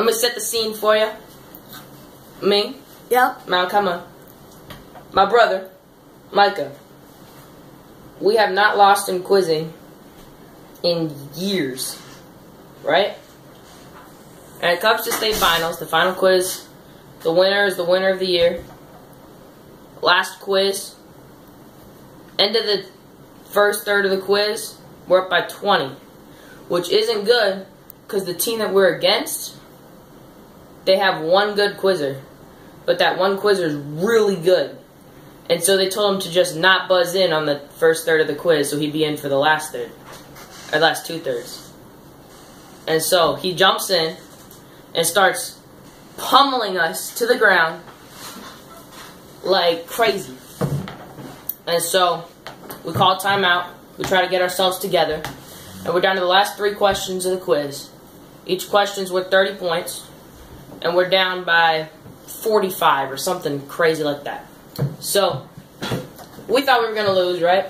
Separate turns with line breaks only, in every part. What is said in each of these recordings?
I'm gonna set the scene for you. Me?
Yep.
Now come on. My brother, Micah. We have not lost in quizzing in years, right? And it comes to state finals, the final quiz. The winner is the winner of the year. Last quiz. End of the first third of the quiz, we're up by 20, which isn't good because the team that we're against, they have one good quizzer, but that one quizzer is really good. And so they told him to just not buzz in on the first third of the quiz, so he'd be in for the last third, or last 2/3. And so he jumps in and starts pummeling us to the ground like crazy. And so we call timeout. We try to get ourselves together. And we're down to the last 3 questions of the quiz. Each question's worth 30 points. And we're down by 45 or something crazy like that. So we thought we were going to lose, right?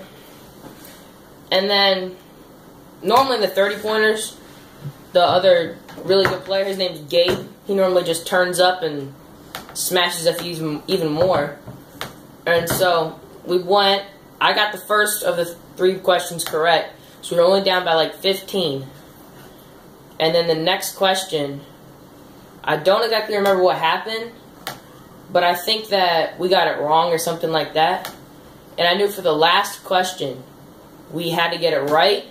And then normally the 30-pointers, the other really good player, his name's Gabe. He normally just turns up and smashes us even more. And so we went. I got the first of the 3 questions correct, so we're only down by like 15. And then the next question, I don't exactly remember what happened, but I think that we got it wrong or something like that. And I knew for the last question, we had to get it right,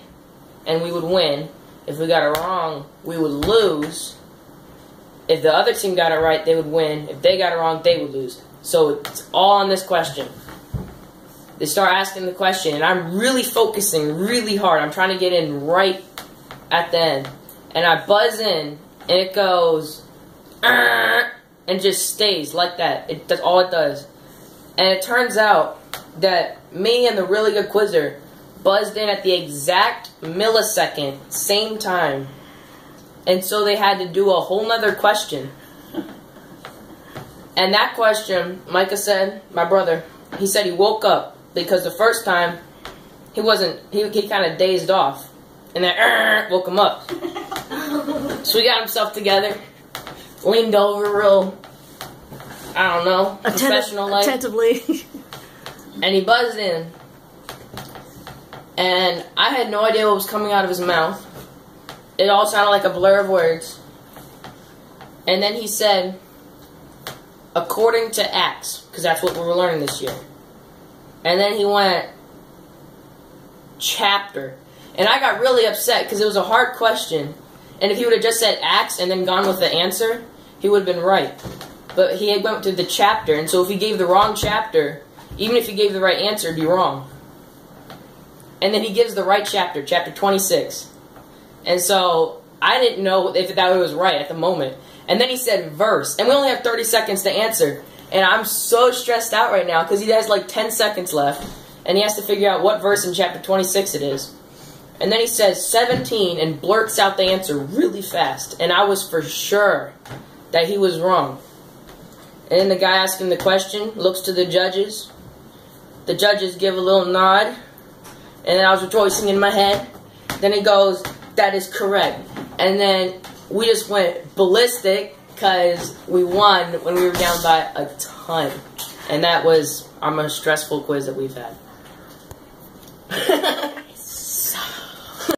and we would win. If we got it wrong, we would lose. If the other team got it right, they would win. If they got it wrong, they would lose. So it's all on this question. They start asking the question, and I'm really focusing really hard. I'm trying to get in right at the end. And I buzz in, and it goes, and just stays like that. That's all it does. And it turns out that me and the really good quizzer buzzed in at the exact millisecond, same time. And so they had to do a whole nother question. And that question, Micah said, my brother, he said he woke up because the first time he kind of dazed off. And then woke him up. So he got himself together, leaned over real, I don't know, professional-like.
Attentively.
And he buzzed in. And I had no idea what was coming out of his mouth. It all sounded like a blur of words. And then he said, according to Acts, because that's what we were learning this year. And then he went, chapter. And I got really upset because it was a hard question. And if he would have just said Acts and then gone with the answer, he would have been right. But he had went to the chapter. And so if he gave the wrong chapter, even if he gave the right answer, it'd be wrong. And then he gives the right chapter, chapter 26. And so I didn't know if that was right at the moment. And then he said verse. And we only have 30 seconds to answer. And I'm so stressed out right now because he has like 10 seconds left. And he has to figure out what verse in chapter 26 it is. And then he says 17 and blurts out the answer really fast. And I was for sure that he was wrong. And then the guy asking the question looks to the judges. The judges give a little nod. And then I was rejoicing in my head. Then he goes, that is correct. And then we just went ballistic because we won when we were down by a ton. And that was our most stressful quiz that we've had.